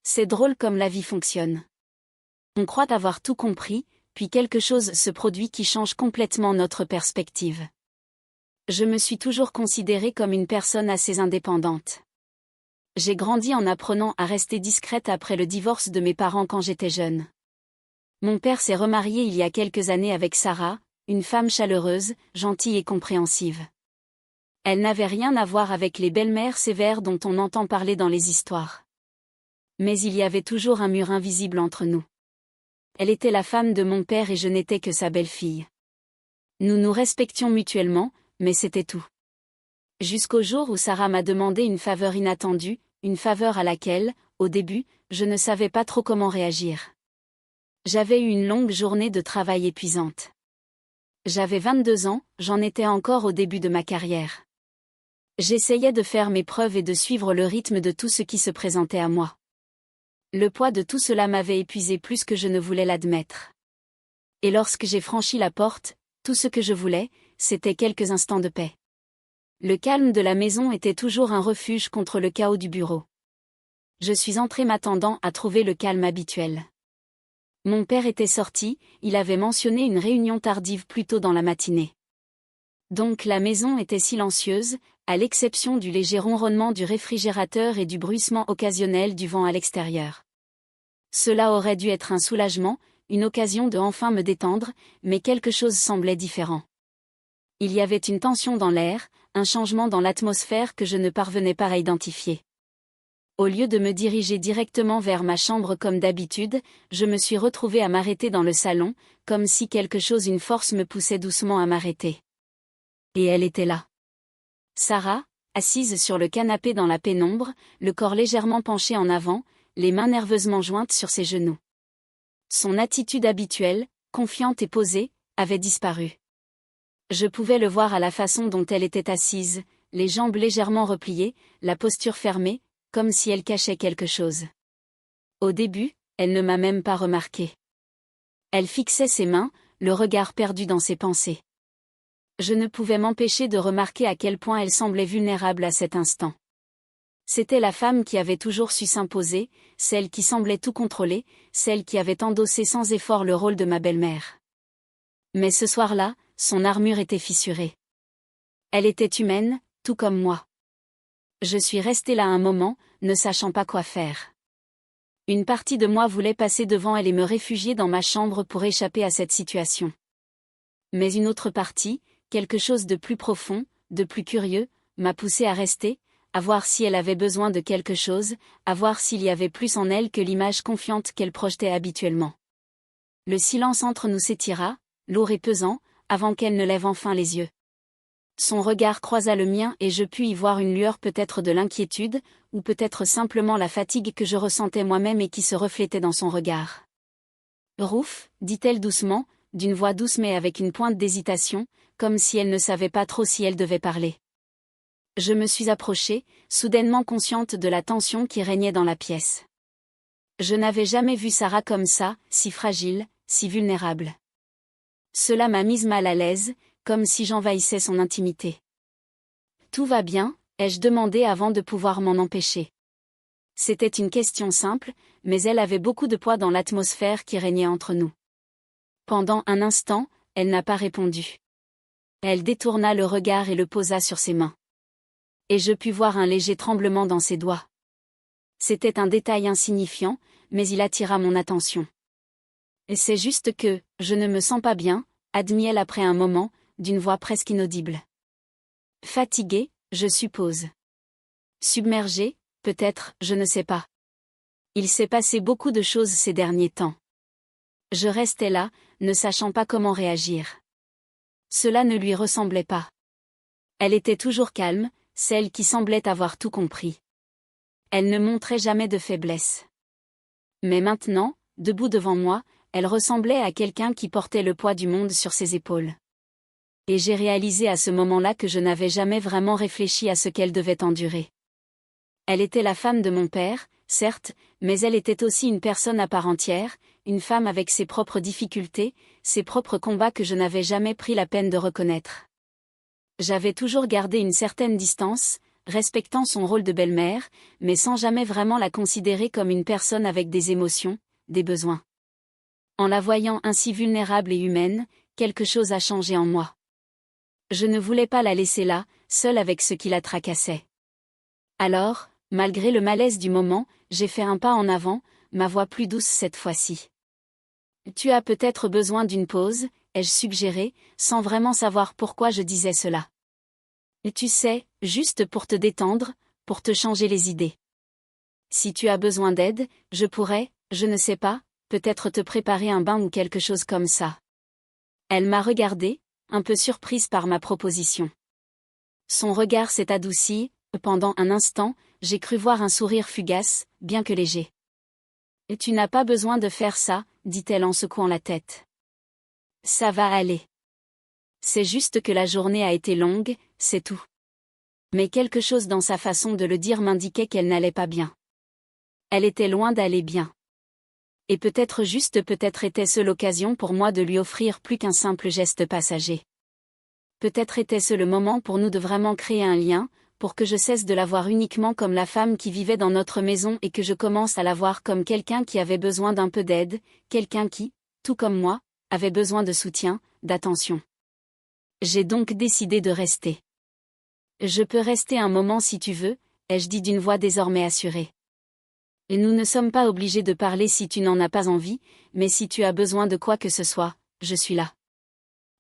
C'est drôle comme la vie fonctionne. On croit avoir tout compris, puis quelque chose se produit qui change complètement notre perspective. Je me suis toujours considérée comme une personne assez indépendante. J'ai grandi en apprenant à rester discrète après le divorce de mes parents quand j'étais jeune. Mon père s'est remarié il y a quelques années avec Sarah, une femme chaleureuse, gentille et compréhensive. Elle n'avait rien à voir avec les belles-mères sévères dont on entend parler dans les histoires. Mais il y avait toujours un mur invisible entre nous. Elle était la femme de mon père et je n'étais que sa belle-fille. Nous nous respections mutuellement, mais c'était tout. Jusqu'au jour où Sarah m'a demandé une faveur inattendue, une faveur à laquelle, au début, je ne savais pas trop comment réagir. J'avais eu une longue journée de travail épuisante. J'avais 22 ans, j'en étais encore au début de ma carrière. J'essayais de faire mes preuves et de suivre le rythme de tout ce qui se présentait à moi. Le poids de tout cela m'avait épuisé plus que je ne voulais l'admettre. Et lorsque j'ai franchi la porte, tout ce que je voulais, c'était quelques instants de paix. Le calme de la maison était toujours un refuge contre le chaos du bureau. Je suis entrée m'attendant à trouver le calme habituel. Mon père était sorti, il avait mentionné une réunion tardive plus tôt dans la matinée. Donc la maison était silencieuse, à l'exception du léger ronronnement du réfrigérateur et du bruissement occasionnel du vent à l'extérieur. Cela aurait dû être un soulagement, une occasion de enfin me détendre, mais quelque chose semblait différent. Il y avait une tension dans l'air, un changement dans l'atmosphère que je ne parvenais pas à identifier. Au lieu de me diriger directement vers ma chambre comme d'habitude, je me suis retrouvée à m'arrêter dans le salon, comme si une force me poussait doucement à m'arrêter. Et elle était là. Sarah, assise sur le canapé dans la pénombre, le corps légèrement penché en avant, les mains nerveusement jointes sur ses genoux. Son attitude habituelle, confiante et posée, avait disparu. Je pouvais le voir à la façon dont elle était assise, les jambes légèrement repliées, la posture fermée, comme si elle cachait quelque chose. Au début, elle ne m'a même pas remarqué. Elle fixait ses mains, le regard perdu dans ses pensées. Je ne pouvais m'empêcher de remarquer à quel point elle semblait vulnérable à cet instant. C'était la femme qui avait toujours su s'imposer, celle qui semblait tout contrôler, celle qui avait endossé sans effort le rôle de ma belle-mère. Mais ce soir-là, son armure était fissurée. Elle était humaine, tout comme moi. Je suis restée là un moment, ne sachant pas quoi faire. Une partie de moi voulait passer devant elle et me réfugier dans ma chambre pour échapper à cette situation. Mais une autre partie, quelque chose de plus profond, de plus curieux, m'a poussée à rester, à voir si elle avait besoin de quelque chose, à voir s'il y avait plus en elle que l'image confiante qu'elle projetait habituellement. Le silence entre nous s'étira, lourd et pesant, avant qu'elle ne lève enfin les yeux. Son regard croisa le mien et je pus y voir une lueur peut-être de l'inquiétude, ou peut-être simplement la fatigue que je ressentais moi-même et qui se reflétait dans son regard. « Rouf » dit-elle doucement, d'une voix douce mais avec une pointe d'hésitation, comme si elle ne savait pas trop si elle devait parler. Je me suis approchée, soudainement consciente de la tension qui régnait dans la pièce. Je n'avais jamais vu Sarah comme ça, si fragile, si vulnérable. Cela m'a mise mal à l'aise, comme si j'envahissais son intimité. « Tout va bien ?» ai-je demandé avant de pouvoir m'en empêcher. C'était une question simple, mais elle avait beaucoup de poids dans l'atmosphère qui régnait entre nous. Pendant un instant, elle n'a pas répondu. Elle détourna le regard et le posa sur ses mains. Et je pus voir un léger tremblement dans ses doigts. C'était un détail insignifiant, mais il attira mon attention. « Et c'est juste que, je ne me sens pas bien », admit-elle après un moment, d'une voix presque inaudible. Fatiguée, je suppose. Submergée, peut-être, je ne sais pas. Il s'est passé beaucoup de choses ces derniers temps. Je restais là, ne sachant pas comment réagir. Cela ne lui ressemblait pas. Elle était toujours calme, celle qui semblait avoir tout compris. Elle ne montrait jamais de faiblesse. Mais maintenant, debout devant moi, elle ressemblait à quelqu'un qui portait le poids du monde sur ses épaules. Et j'ai réalisé à ce moment-là que je n'avais jamais vraiment réfléchi à ce qu'elle devait endurer. Elle était la femme de mon père, certes, mais elle était aussi une personne à part entière, une femme avec ses propres difficultés, ses propres combats que je n'avais jamais pris la peine de reconnaître. J'avais toujours gardé une certaine distance, respectant son rôle de belle-mère, mais sans jamais vraiment la considérer comme une personne avec des émotions, des besoins. En la voyant ainsi vulnérable et humaine, quelque chose a changé en moi. Je ne voulais pas la laisser là, seule avec ce qui la tracassait. Alors, malgré le malaise du moment, j'ai fait un pas en avant, ma voix plus douce cette fois-ci. Tu as peut-être besoin d'une pause, ai-je suggéré, sans vraiment savoir pourquoi je disais cela. Et tu sais, juste pour te détendre, pour te changer les idées. Si tu as besoin d'aide, je pourrais, je ne sais pas, peut-être te préparer un bain ou quelque chose comme ça. Elle m'a regardée, un peu surprise par ma proposition. Son regard s'est adouci, pendant un instant, j'ai cru voir un sourire fugace, bien que léger. Et tu n'as pas besoin de faire ça, dit-elle en secouant la tête. Ça va aller. C'est juste que la journée a été longue, c'est tout. Mais quelque chose dans sa façon de le dire m'indiquait qu'elle n'allait pas bien. Elle était loin d'aller bien. Et peut-être était-ce l'occasion pour moi de lui offrir plus qu'un simple geste passager. Peut-être était-ce le moment pour nous de vraiment créer un lien, pour que je cesse de la voir uniquement comme la femme qui vivait dans notre maison et que je commence à la voir comme quelqu'un qui avait besoin d'un peu d'aide, quelqu'un qui, tout comme moi, avait besoin de soutien, d'attention. J'ai donc décidé de rester. Je peux rester un moment si tu veux, ai-je dit d'une voix désormais assurée. Et nous ne sommes pas obligés de parler si tu n'en as pas envie, mais si tu as besoin de quoi que ce soit, je suis là.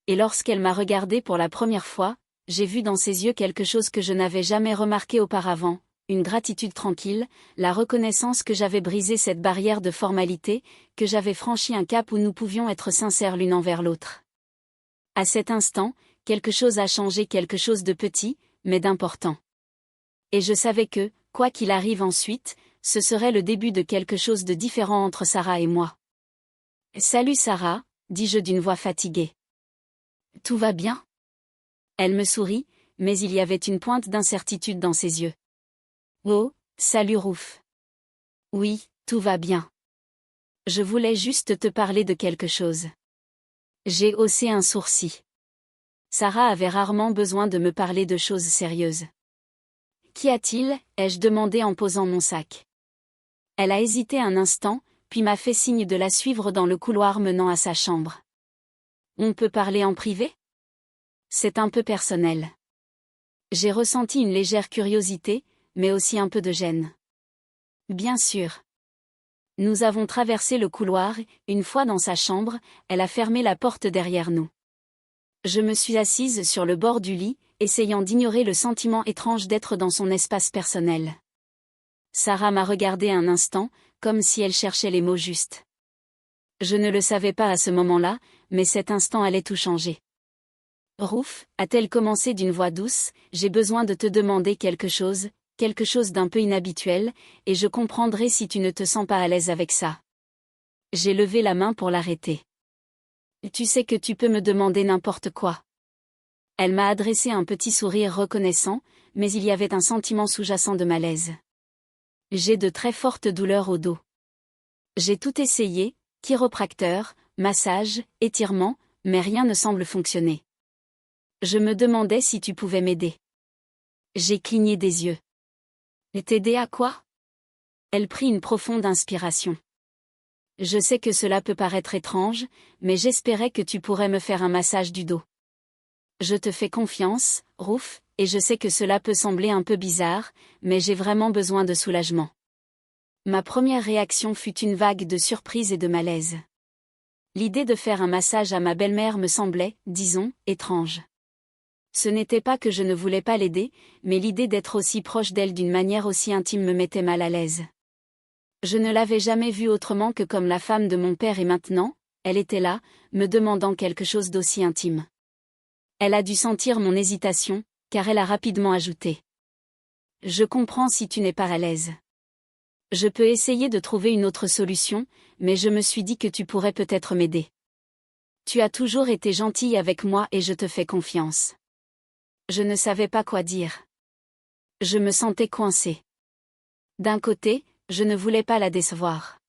Et lorsqu'elle m'a regardé pour la première fois, j'ai vu dans ses yeux quelque chose que je n'avais jamais remarqué auparavant, une gratitude tranquille, la reconnaissance que j'avais brisé cette barrière de formalité, que j'avais franchi un cap où nous pouvions être sincères l'une envers l'autre. À cet instant, quelque chose a changé, quelque chose de petit, mais d'important. Et je savais que, quoi qu'il arrive ensuite, ce serait le début de quelque chose de différent entre Sarah et moi. « Salut Sarah », dis-je d'une voix fatiguée. « Tout va bien ?» Elle me sourit, mais il y avait une pointe d'incertitude dans ses yeux. « Oh, salut Rouf. »« Oui, tout va bien. Je voulais juste te parler de quelque chose. » J'ai haussé un sourcil. Sarah avait rarement besoin de me parler de choses sérieuses. « Qu'y a-t-il » ai-je demandé en posant mon sac. Elle a hésité un instant, puis m'a fait signe de la suivre dans le couloir menant à sa chambre. « On peut parler en privé ? C'est un peu personnel. » J'ai ressenti une légère curiosité, mais aussi un peu de gêne. « Bien sûr. » Nous avons traversé le couloir, une fois dans sa chambre, elle a fermé la porte derrière nous. Je me suis assise sur le bord du lit, essayant d'ignorer le sentiment étrange d'être dans son espace personnel. Sarah m'a regardé un instant, comme si elle cherchait les mots justes. Je ne le savais pas à ce moment-là, mais cet instant allait tout changer. « Rouf » a-t-elle commencé d'une voix douce, « j'ai besoin de te demander quelque chose d'un peu inhabituel, et je comprendrai si tu ne te sens pas à l'aise avec ça. » J'ai levé la main pour l'arrêter. « Tu sais que tu peux me demander n'importe quoi. » Elle m'a adressé un petit sourire reconnaissant, mais il y avait un sentiment sous-jacent de malaise. J'ai de très fortes douleurs au dos. J'ai tout essayé, chiropracteur, massage, étirement, mais rien ne semble fonctionner. Je me demandais si tu pouvais m'aider. J'ai cligné des yeux. Et t'aider à quoi ? Elle prit une profonde inspiration. Je sais que cela peut paraître étrange, mais j'espérais que tu pourrais me faire un massage du dos. Je te fais confiance, Rouf, et je sais que cela peut sembler un peu bizarre, mais j'ai vraiment besoin de soulagement. Ma première réaction fut une vague de surprise et de malaise. L'idée de faire un massage à ma belle-mère me semblait, disons, étrange. Ce n'était pas que je ne voulais pas l'aider, mais l'idée d'être aussi proche d'elle d'une manière aussi intime me mettait mal à l'aise. Je ne l'avais jamais vue autrement que comme la femme de mon père et maintenant, elle était là, me demandant quelque chose d'aussi intime. Elle a dû sentir mon hésitation, car elle a rapidement ajouté. « Je comprends si tu n'es pas à l'aise. Je peux essayer de trouver une autre solution, mais je me suis dit que tu pourrais peut-être m'aider. Tu as toujours été gentille avec moi et je te fais confiance. » Je ne savais pas quoi dire. Je me sentais coincée. D'un côté, je ne voulais pas la décevoir.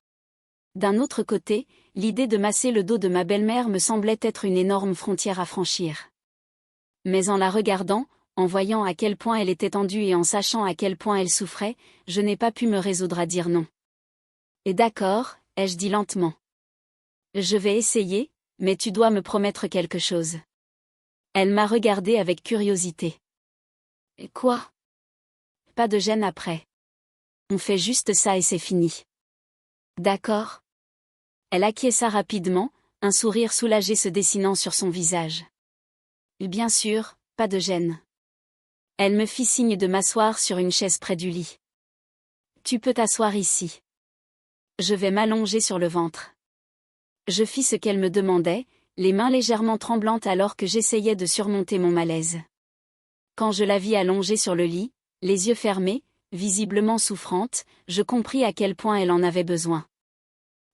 D'un autre côté, l'idée de masser le dos de ma belle-mère me semblait être une énorme frontière à franchir. Mais en la regardant, en voyant à quel point elle était tendue et en sachant à quel point elle souffrait, je n'ai pas pu me résoudre à dire non. Et d'accord, ai-je dit lentement. Je vais essayer, mais tu dois me promettre quelque chose. Elle m'a regardé avec curiosité. Et quoi? Pas de gêne après. On fait juste ça et c'est fini. D'accord. Elle acquiesça rapidement, un sourire soulagé se dessinant sur son visage. Bien sûr, pas de gêne. Elle me fit signe de m'asseoir sur une chaise près du lit. Tu peux t'asseoir ici. Je vais m'allonger sur le ventre. Je fis ce qu'elle me demandait, les mains légèrement tremblantes alors que j'essayais de surmonter mon malaise. Quand je la vis allongée sur le lit, les yeux fermés, visiblement souffrante, je compris à quel point elle en avait besoin.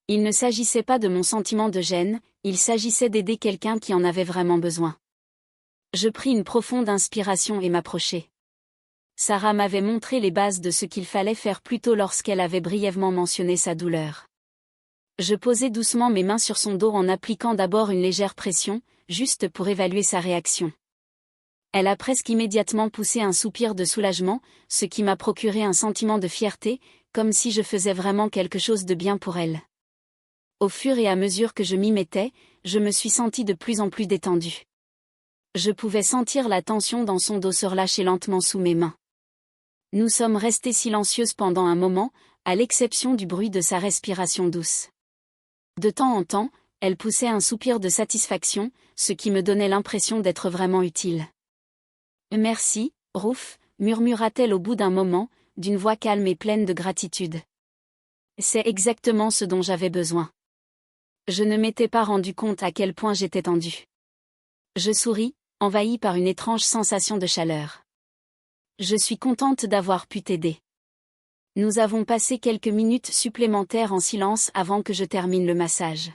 Il ne s'agissait pas de mon sentiment de gêne, il s'agissait d'aider quelqu'un qui en avait vraiment besoin. Je pris une profonde inspiration et m'approchai. Sarah m'avait montré les bases de ce qu'il fallait faire plus tôt lorsqu'elle avait brièvement mentionné sa douleur. Je posai doucement mes mains sur son dos en appliquant d'abord une légère pression, juste pour évaluer sa réaction. Elle a presque immédiatement poussé un soupir de soulagement, ce qui m'a procuré un sentiment de fierté, comme si je faisais vraiment quelque chose de bien pour elle. Au fur et à mesure que je m'y mettais, je me suis sentie de plus en plus détendue. Je pouvais sentir la tension dans son dos se relâcher lentement sous mes mains. Nous sommes restées silencieuses pendant un moment, à l'exception du bruit de sa respiration douce. De temps en temps, elle poussait un soupir de satisfaction, ce qui me donnait l'impression d'être vraiment utile. « Merci, Ruth », murmura-t-elle au bout d'un moment, d'une voix calme et pleine de gratitude. C'est exactement ce dont j'avais besoin. Je ne m'étais pas rendu compte à quel point j'étais tendue. Je souris, envahie par une étrange sensation de chaleur. Je suis contente d'avoir pu t'aider. Nous avons passé quelques minutes supplémentaires en silence avant que je termine le massage.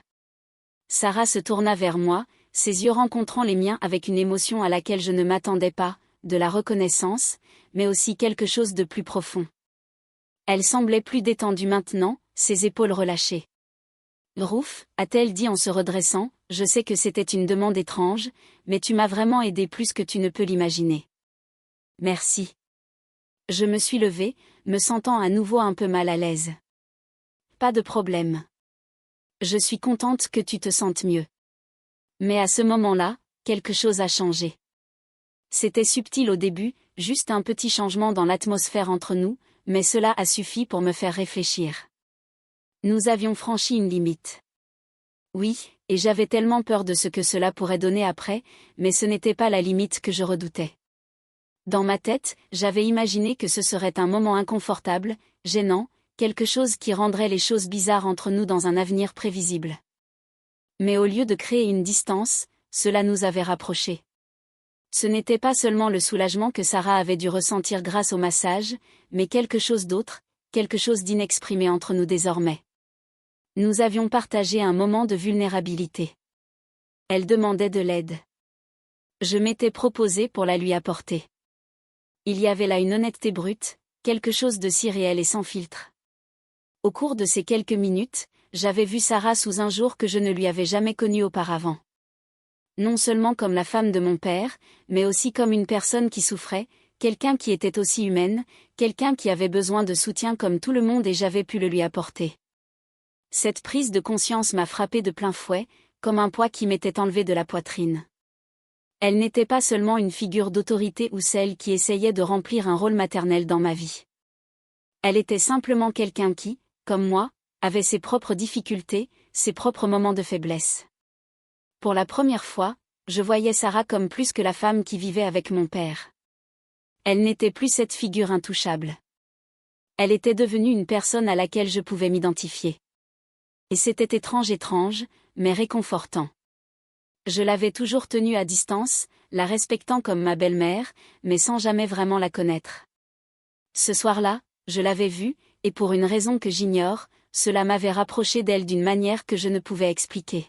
Sarah se tourna vers moi, ses yeux rencontrant les miens avec une émotion à laquelle je ne m'attendais pas, de la reconnaissance, mais aussi quelque chose de plus profond. Elle semblait plus détendue maintenant, ses épaules relâchées. « Ruth », a-t-elle dit en se redressant, « je sais que c'était une demande étrange, mais tu m'as vraiment aidé plus que tu ne peux l'imaginer. » « Merci. » Je me suis levée, me sentant à nouveau un peu mal à l'aise. « Pas de problème. Je suis contente que tu te sentes mieux. » Mais à ce moment-là, quelque chose a changé. C'était subtil au début, juste un petit changement dans l'atmosphère entre nous, mais cela a suffi pour me faire réfléchir. Nous avions franchi une limite. Oui, et j'avais tellement peur de ce que cela pourrait donner après, mais ce n'était pas la limite que je redoutais. Dans ma tête, j'avais imaginé que ce serait un moment inconfortable, gênant, quelque chose qui rendrait les choses bizarres entre nous dans un avenir prévisible. Mais au lieu de créer une distance, cela nous avait rapprochés. Ce n'était pas seulement le soulagement que Sarah avait dû ressentir grâce au massage, mais quelque chose d'autre, quelque chose d'inexprimé entre nous désormais. Nous avions partagé un moment de vulnérabilité. Elle demandait de l'aide. Je m'étais proposé pour la lui apporter. Il y avait là une honnêteté brute, quelque chose de si réel et sans filtre. Au cours de ces quelques minutes, j'avais vu Sarah sous un jour que je ne lui avais jamais connu auparavant. Non seulement comme la femme de mon père, mais aussi comme une personne qui souffrait, quelqu'un qui était aussi humaine, quelqu'un qui avait besoin de soutien comme tout le monde et j'avais pu le lui apporter. Cette prise de conscience m'a frappé de plein fouet, comme un poids qui m'était enlevé de la poitrine. Elle n'était pas seulement une figure d'autorité ou celle qui essayait de remplir un rôle maternel dans ma vie. Elle était simplement quelqu'un qui, comme moi, avait ses propres difficultés, ses propres moments de faiblesse. Pour la première fois, je voyais Sarah comme plus que la femme qui vivait avec mon père. Elle n'était plus cette figure intouchable. Elle était devenue une personne à laquelle je pouvais m'identifier. Et c'était étrange, mais réconfortant. Je l'avais toujours tenue à distance, la respectant comme ma belle-mère, mais sans jamais vraiment la connaître. Ce soir-là, je l'avais vue, et pour une raison que j'ignore, cela m'avait rapproché d'elle d'une manière que je ne pouvais expliquer.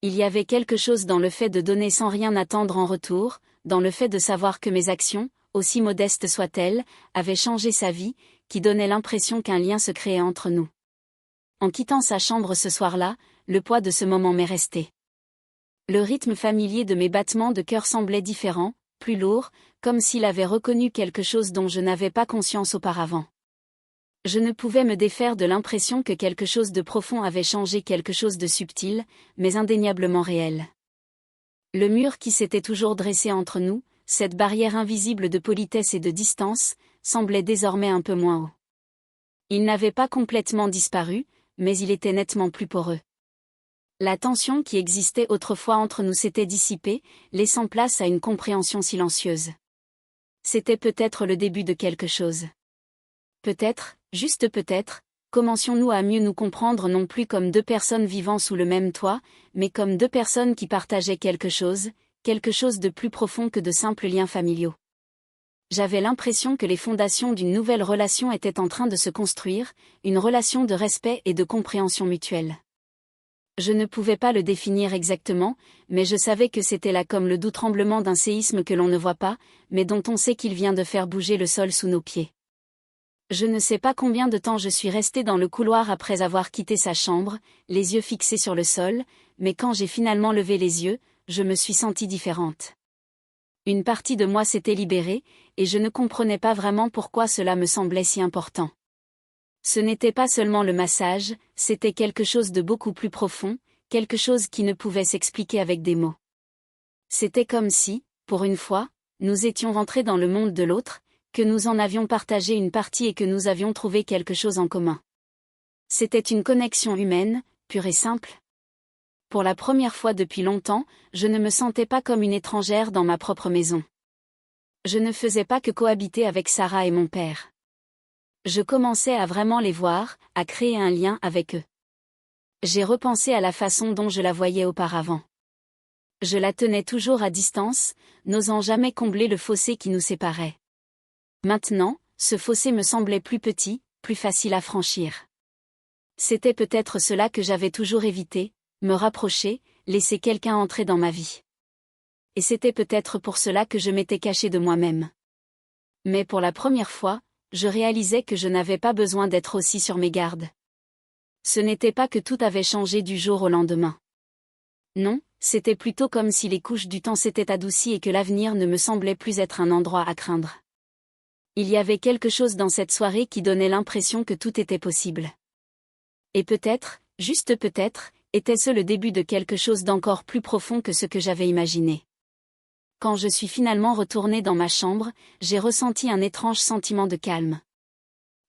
Il y avait quelque chose dans le fait de donner sans rien attendre en retour, dans le fait de savoir que mes actions, aussi modestes soient-elles, avaient changé sa vie, qui donnait l'impression qu'un lien se créait entre nous. En quittant sa chambre ce soir-là, le poids de ce moment m'est resté. Le rythme familier de mes battements de cœur semblait différent, plus lourd, comme s'il avait reconnu quelque chose dont je n'avais pas conscience auparavant. Je ne pouvais me défaire de l'impression que quelque chose de profond avait changé quelque chose de subtil, mais indéniablement réel. Le mur qui s'était toujours dressé entre nous, cette barrière invisible de politesse et de distance, semblait désormais un peu moins haut. Il n'avait pas complètement disparu, mais il était nettement plus poreux. La tension qui existait autrefois entre nous s'était dissipée, laissant place à une compréhension silencieuse. C'était peut-être le début de quelque chose. Peut-être, juste peut-être, commencions-nous à mieux nous comprendre non plus comme deux personnes vivant sous le même toit, mais comme deux personnes qui partageaient quelque chose de plus profond que de simples liens familiaux. J'avais l'impression que les fondations d'une nouvelle relation étaient en train de se construire, une relation de respect et de compréhension mutuelle. Je ne pouvais pas le définir exactement, mais je savais que c'était là comme le doux tremblement d'un séisme que l'on ne voit pas, mais dont on sait qu'il vient de faire bouger le sol sous nos pieds. Je ne sais pas combien de temps je suis restée dans le couloir après avoir quitté sa chambre, les yeux fixés sur le sol, mais quand j'ai finalement levé les yeux, je me suis sentie différente. Une partie de moi s'était libérée, et je ne comprenais pas vraiment pourquoi cela me semblait si important. Ce n'était pas seulement le massage, c'était quelque chose de beaucoup plus profond, quelque chose qui ne pouvait s'expliquer avec des mots. C'était comme si, pour une fois, nous étions rentrés dans le monde de l'autre, que nous en avions partagé une partie et que nous avions trouvé quelque chose en commun. C'était une connexion humaine, pure et simple. Pour la première fois depuis longtemps, je ne me sentais pas comme une étrangère dans ma propre maison. Je ne faisais pas que cohabiter avec Sarah et mon père. Je commençais à vraiment les voir, à créer un lien avec eux. J'ai repensé à la façon dont je la voyais auparavant. Je la tenais toujours à distance, n'osant jamais combler le fossé qui nous séparait. Maintenant, ce fossé me semblait plus petit, plus facile à franchir. C'était peut-être cela que j'avais toujours évité, me rapprocher, laisser quelqu'un entrer dans ma vie. Et c'était peut-être pour cela que je m'étais cachée de moi-même. Mais pour la première fois, je réalisais que je n'avais pas besoin d'être aussi sur mes gardes. Ce n'était pas que tout avait changé du jour au lendemain. Non, c'était plutôt comme si les couches du temps s'étaient adoucies et que l'avenir ne me semblait plus être un endroit à craindre. Il y avait quelque chose dans cette soirée qui donnait l'impression que tout était possible. Et peut-être, juste peut-être, était-ce le début de quelque chose d'encore plus profond que ce que j'avais imaginé. Quand je suis finalement retournée dans ma chambre, j'ai ressenti un étrange sentiment de calme.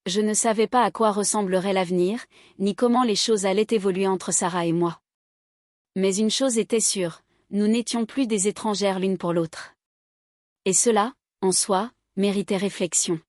Je ne savais pas à quoi ressemblerait l'avenir, ni comment les choses allaient évoluer entre Sarah et moi. Mais une chose était sûre, nous n'étions plus des étrangères l'une pour l'autre. Et cela, en soi, méritait réflexion.